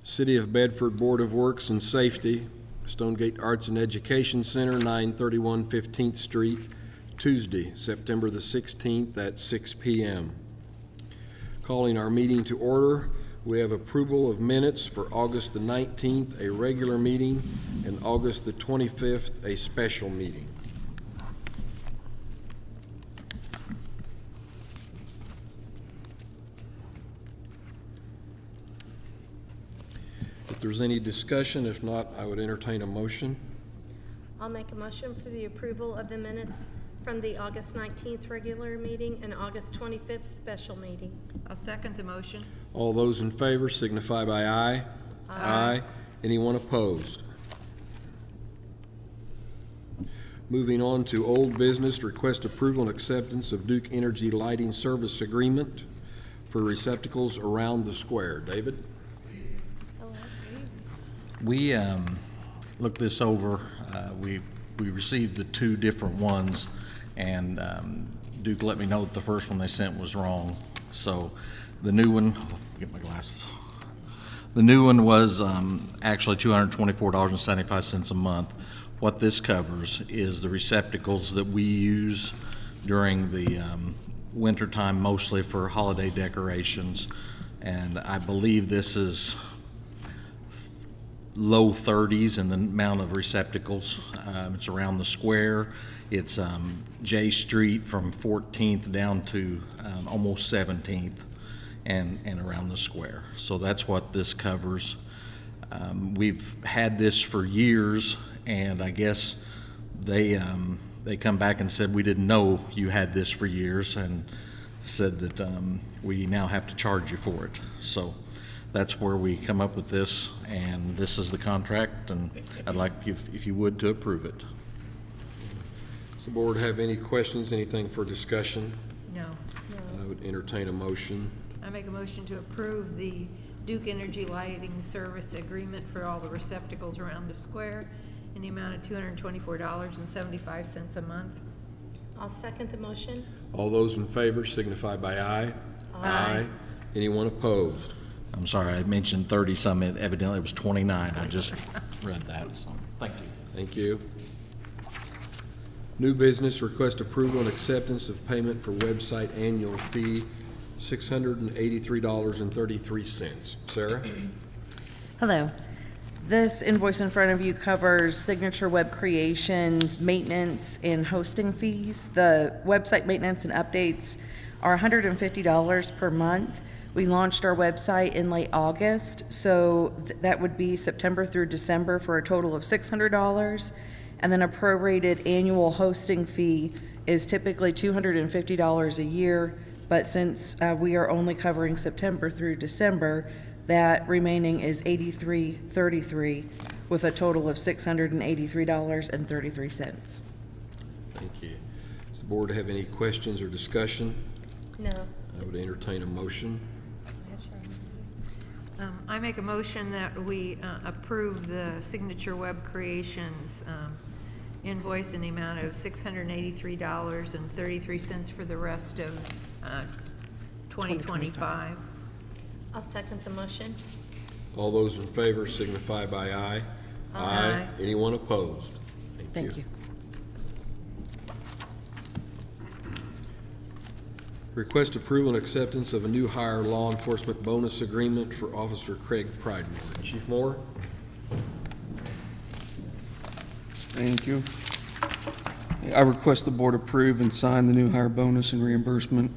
City of Bedford Board of Works and Safety, Stonegate Arts and Education Center, 931 15th Street, Tuesday, September the 16th at 6 p.m. Calling our meeting to order, we have approval of minutes for August the 19th, a regular meeting, and August the 25th, a special meeting. If there's any discussion, if not, I would entertain a motion. I'll make a motion for the approval of the minutes from the August 19th regular meeting and August 25th special meeting. I'll second the motion. All those in favor signify by aye. Aye. Anyone opposed? Moving on to old business, request approval and acceptance of Duke Energy Lighting Service Agreement for receptacles around the square. David? We looked this over. We received the two different ones, and Duke let me know that the first one they sent was wrong. So the new one, get my glasses. The new one was actually $224.75 a month. What this covers is the receptacles that we use during the winter time, mostly for holiday decorations. And I believe this is low 30s in the amount of receptacles. It's around the square. It's J Street from 14th down to almost 17th and around the square. So that's what this covers. We've had this for years, and I guess they come back and said, we didn't know you had this for years, and said that we now have to charge you for it. So that's where we come up with this, and this is the contract, and I'd like you, if you would, to approve it. Does the board have any questions, anything for discussion? No. I would entertain a motion. I make a motion to approve the Duke Energy Lighting Service Agreement for all the receptacles around the square in the amount of $224.75 a month. I'll second the motion. All those in favor signify by aye. Aye. Anyone opposed? I'm sorry, I mentioned 30-some, evidently it was 29. I just read that, so thank you. Thank you. New business, request approval and acceptance of payment for website annual fee, $683.33. Sarah? Hello. This invoice in front of you covers signature web creations, maintenance, and hosting fees. The website maintenance and updates are $150 per month. We launched our website in late August, so that would be September through December for a total of $600. And then a prorated annual hosting fee is typically $250 a year, but since we are only covering September through December, that remaining is $83.33 with a total of $683.33. Thank you. Does the board have any questions or discussion? No. I would entertain a motion. I make a motion that we approve the Signature Web Creations invoice in the amount of $683.33 for the rest of 2025. I'll second the motion. All those in favor signify by aye. Aye. Anyone opposed? Thank you. Request approval and acceptance of a new hire law enforcement bonus agreement for Officer Craig Pridemore. Chief Moore? Thank you. I request the board approve and sign the new hire bonus and reimbursement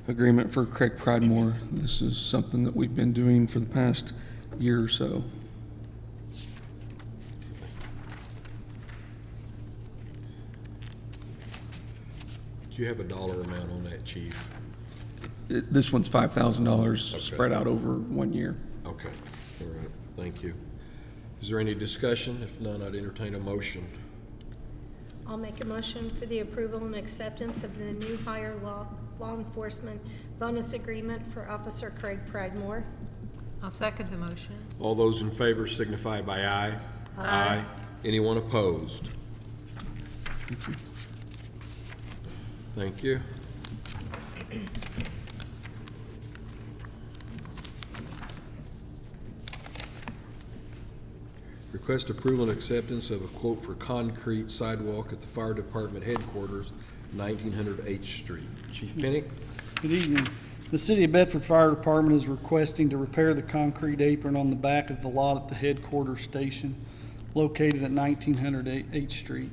agreement for Craig Pridemore. This is something that we've been doing for the past year or so. Do you have a dollar amount on that, Chief? This one's $5,000 Okay. spread out over 1 year. Okay, all right, thank you. Is there any discussion? If none, I'd entertain a motion. I'll make a motion for the approval and acceptance of the new hire law enforcement bonus agreement for Officer Craig Pridemore. I'll second the motion. All those in favor signify by aye. Aye. Anyone opposed? Thank you. Request approval and acceptance of a quote for concrete sidewalk at the Fire Department headquarters, 1900 H Street. Chief Pinnick? Good evening. The City of Bedford Fire Department is requesting to repair the concrete apron on the back of the lot at the headquarters station located at 1900 H Street.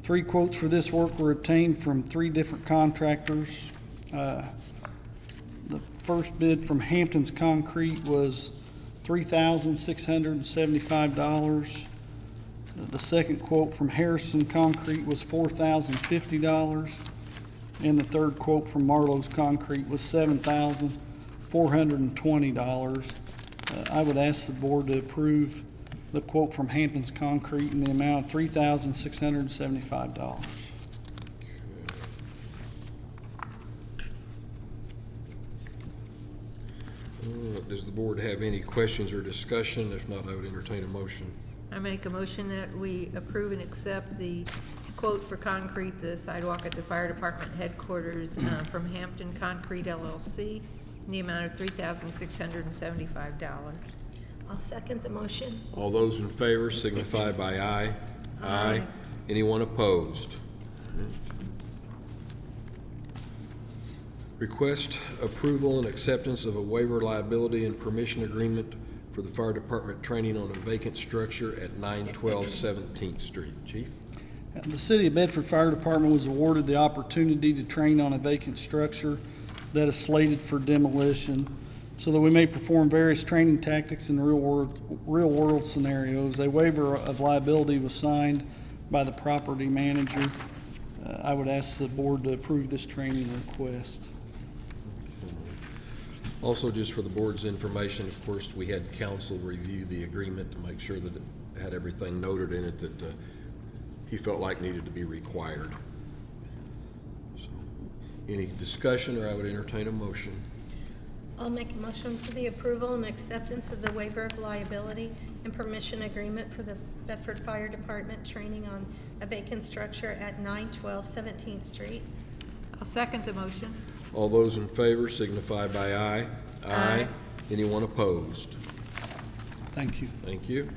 3 quotes for this work were obtained from 3 different contractors. The first bid from Hampton's Concrete was $3,675. The second quote from Harrison Concrete was $4,050. And the third quote from Marlowe's Concrete was $7,420. I would ask the board to approve the quote from Hampton's Concrete in the amount of $3,675. Does the board have any questions or discussion? If not, I would entertain a motion. I make a motion that we approve and accept the quote for concrete, the sidewalk at the fire department headquarters from Hampton Concrete LLC in the amount of $3,675. I'll second the motion. All those in favor signify by aye. Aye. Anyone opposed? Request approval and acceptance of a waiver liability and permission agreement for the fire department training on a vacant structure at 912 17th Street. Chief? The City of Bedford Fire Department was awarded the opportunity to train on a vacant structure that is slated for demolition so that we may perform various training tactics in real-world scenarios. A waiver of liability was signed by the property manager. I would ask the board to approve this training request. Also, just for the board's information, of course, we had council review the agreement to make sure that it had everything noted in it that he felt like needed to be required. So, any discussion, or I would entertain a motion? I'll make a motion for the approval and acceptance of the waiver of liability and permission agreement for the Bedford Fire Department training on a vacant structure at 912 17th Street. I'll second the motion. All those in favor signify by aye. Aye. Anyone opposed? Thank you. Thank you.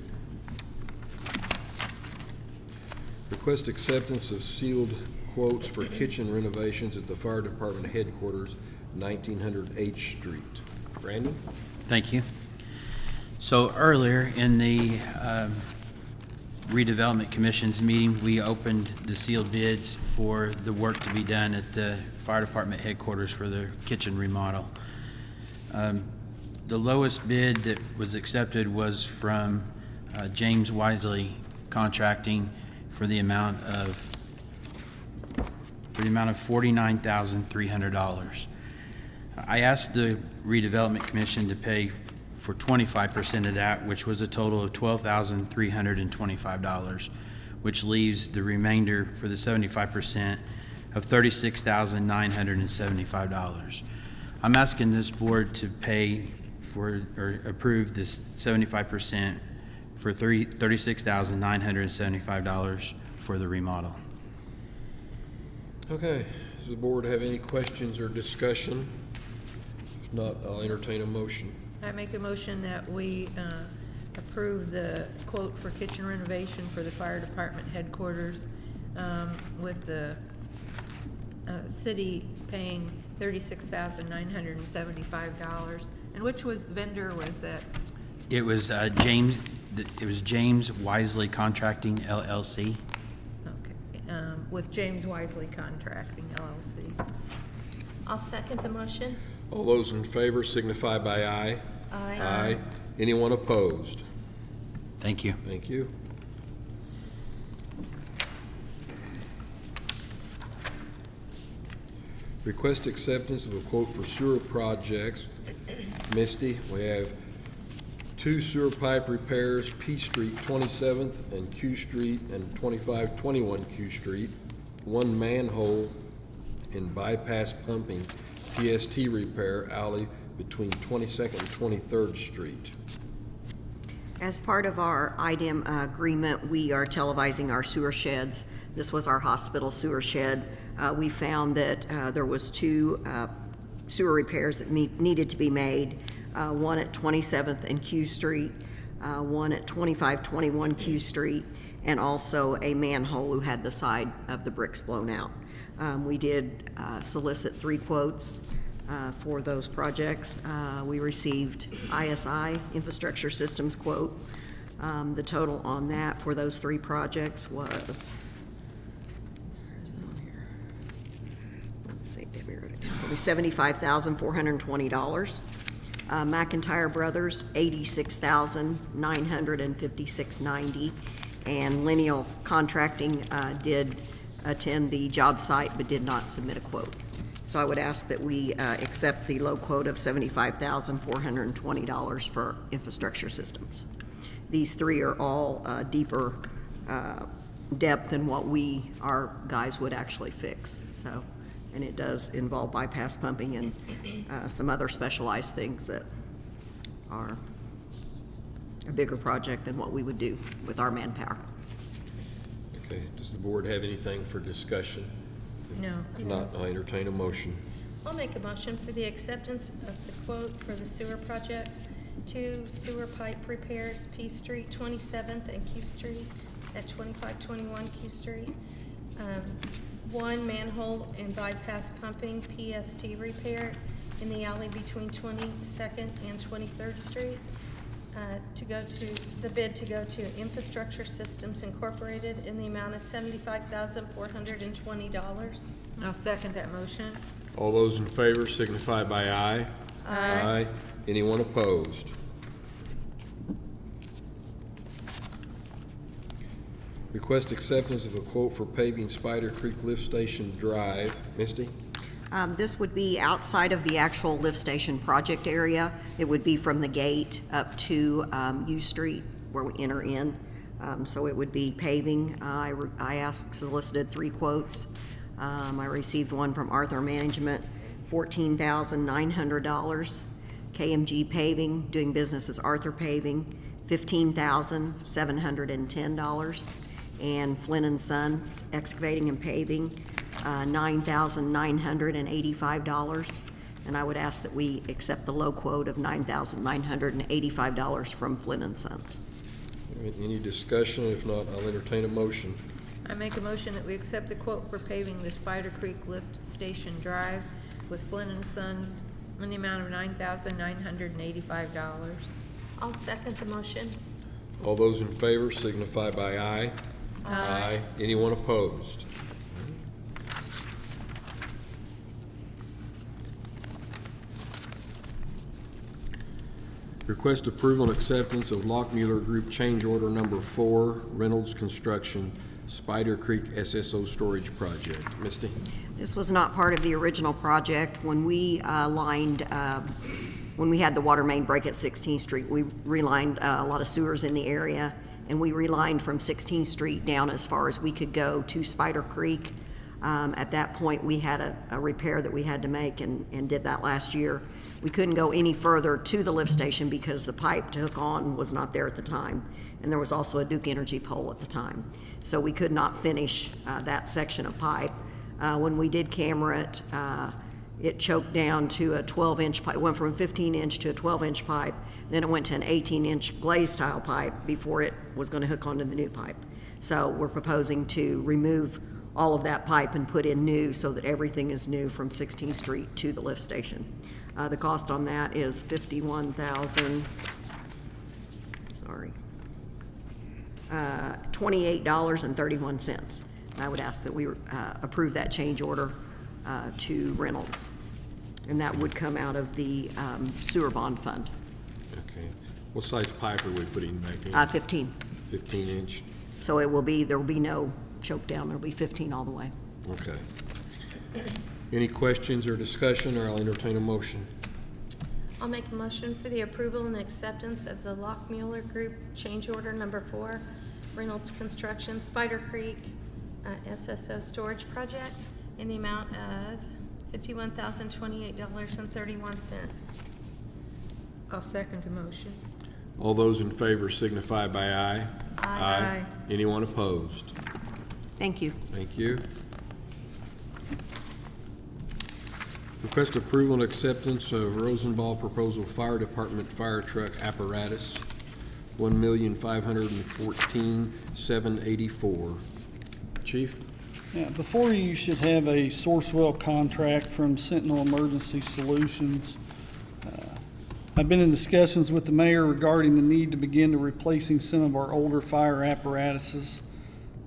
Request acceptance of sealed quotes for kitchen renovations at the fire department headquarters, 1900 H Street. Brandon? Thank you. So earlier in the redevelopment commission's meeting, we opened the sealed bids for the work to be done at the fire department headquarters for the kitchen remodel. The lowest bid that was accepted was from James Wisely Contracting for the amount of $49,300. I asked the redevelopment commission to pay for 25% of that, which was a total of $12,325, which leaves the remainder for the 75% of $36,975. I'm asking this board to pay for, or approve this 75% for $36,975 for the remodel. Okay. Does the board have any questions or discussion? If not, I'll entertain a motion. I make a motion that we approve the quote for kitchen renovation for the fire department headquarters with the city paying $36,975. And which vendor was that? It was James Wisely Contracting LLC. Okay, with James Wisely Contracting LLC. I'll second the motion. All those in favor signify by aye. Aye. Aye. Anyone opposed? Thank you. Thank you. Request acceptance of a quote for sewer projects. Misty, we have 2 sewer pipe repairs, P Street 27th and Q Street and 2521 Q Street, 1 manhole and bypass pumping, PST repair alley between 22nd and 23rd Street. As part of our IDEM agreement, we are televising our sewer sheds. This was our hospital sewer shed. We found that there was 2 sewer repairs that needed to be made, one at 27th and Q Street. one at 2521 Q Street, and also a manhole who had the side of the bricks blown out. We did solicit 3 quotes for those projects. We received ISI, Infrastructure Systems quote. The total on that for those 3 projects was, where's it on here? Let's see, we wrote it down. It'll be $75,420. McIntyre Brothers, $86,956.90. And Lineal Contracting did attend the job site but did not submit a quote. So I would ask that we accept the low quote of $75,420 for Infrastructure Systems. These 3 are all deeper depth than what our guys would actually fix. So, and it does involve bypass pumping and some other specialized things that are a bigger project than what we would do with our manpower. Okay, does the board have anything for discussion? No. If not, I'll entertain a motion. I'll make a motion for the acceptance of the quote for the sewer projects. 2 sewer pipe repairs, P Street 27th and Q Street at 2521 Q Street. 1 manhole and bypass pumping, PST repair in the alley between 22nd and 23rd Street. The bid to go to Infrastructure Systems Incorporated in the amount of $75,420. I'll second that motion. All those in favor signify by aye. Aye. Anyone opposed? Request acceptance of a quote for paving Spider Creek Lift Station Drive. Misty? This would be outside of the actual lift station project area. It would be from the gate up to U Street where we enter in. So it would be paving. I solicited 3 quotes. I received one from Arthur Management, $14,900. KMG Paving, doing business as Arthur Paving, $15,710. And Flynn & Sons Excavating and Paving, $9,985. And I would ask that we accept the low quote of $9,985 from Flynn & Sons. Any discussion? If not, I'll entertain a motion. I make a motion that we accept the quote for paving the Spider Creek Lift Station Drive with Flynn & Sons in the amount of $9,985. I'll second the motion. All those in favor signify by aye. Aye. Anyone opposed? Request approval and acceptance of Lockmuller Group Change Order Number 4, Reynolds Construction, Spider Creek SSO Storage Project. Misty? This was not part of the original project. When we when we had the water main break at 16th Street, we relined a lot of sewers in the area, and we relined from 16th Street down as far as we could go to Spider Creek. At that point, we had a repair that we had to make and did that last year. We couldn't go any further to the lift station because the pipe to hook on was not there at the time, and there was also a Duke Energy pole at the time. So we could not finish that section of pipe. When we did camera it, it choked down to a 12-inch pipe. It went from a 15-inch to a 12-inch pipe. Then it went to an 18-inch glazed tile pipe before it was going to hook onto the new pipe. So we're proposing to remove all of that pipe and put in new so that everything is new from 16th Street to the lift station. The cost on that is $28.31. I would ask that we approve that change order to Reynolds. And that would come out of the sewer bond fund. Okay. What size pipe are we putting back in? 15. 15 inch? So there will be no choke down. There'll be 15 all the way. Okay. Any questions or discussion, or I'll entertain a motion? I'll make a motion for the approval and acceptance of the Lockmuller Group Change Order Number 4, Reynolds Construction, Spider Creek SSO Storage Project in the amount of $51,028.31. I'll second the motion. All those in favor signify by aye. Aye. Anyone opposed? Thank you. Thank you. Request approval and acceptance of Rosenball Proposal Fire Department Fire Truck Apparatus $1,514,784. Chief? Yeah, before you, you should have a Sourcewell contract from Sentinel Emergency Solutions. I've been in discussions with the mayor regarding the need to begin to replacing some of our older fire apparatuses.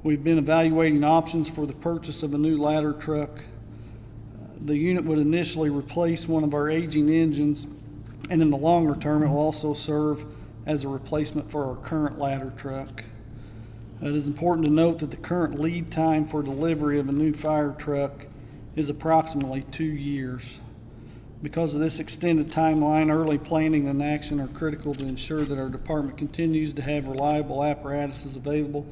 We've been evaluating options for the purchase of a new ladder truck. The unit would initially replace one of our aging engines, and in the longer term, it will also serve as a replacement for our current ladder truck. It is important to note that the current lead time for delivery of a new fire truck is approximately 2 years. Because of this extended timeline, early planning and action are critical to ensure that our department continues to have reliable apparatuses available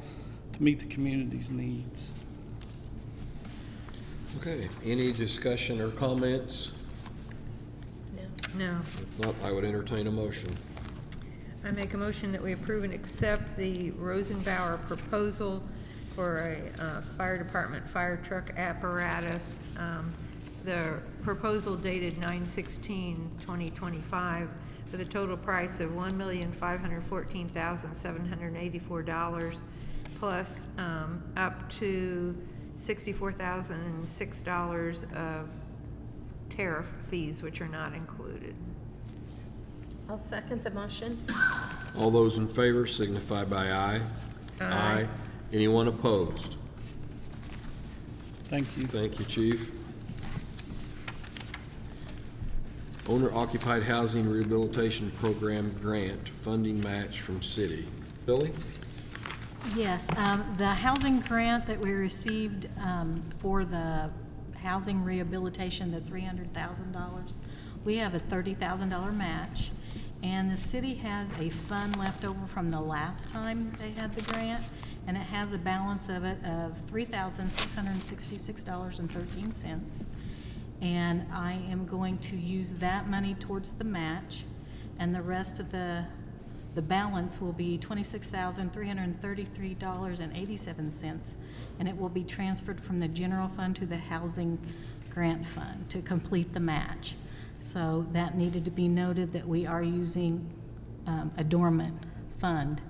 to meet the community's needs. Okay, any discussion or comments? No. If not, I would entertain a motion. I make a motion that we approve and accept the Rosenbauer proposal for a fire department fire truck apparatus. The proposal dated 9/16/2025 with a total price of $1,514,784 plus up to $64,006 of tariff fees, which are not included. I'll second the motion. All those in favor signify by aye. Aye. Anyone opposed? Thank you. Thank you, Chief. Owner-occupied housing rehabilitation program grant funding match from city. Billy? Yes, the housing grant that we received for the housing rehabilitation, the $300,000, we have a $30,000 match, and the city has a fund left over from the last time they had the grant, and it has a balance of it of $3,666.13. And I am going to use that money towards the match, and the rest of the balance will be $26,333.87, and it will be transferred from the general fund to the housing grant fund to complete the match. So that needed to be noted that we are using a dormant fund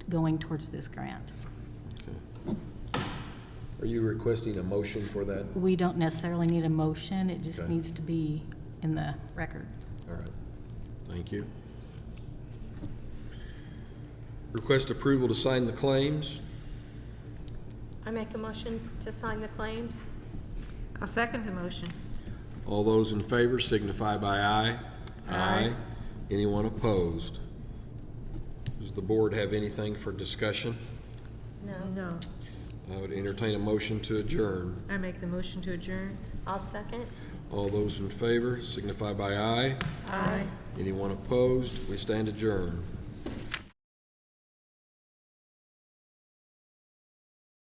going towards this grant. Are you requesting a motion for that? We don't necessarily need a motion, it just Okay. needs to be in the record. All right, thank you. Request approval to sign the claims. I make a motion to sign the claims. I'll second the motion. All those in favor signify by aye. Aye. Anyone opposed? Does the board have anything for discussion? No. I would entertain a motion to adjourn. I make the motion to adjourn. I'll second. All those in favor signify by aye. Aye. Anyone opposed? We stand adjourned.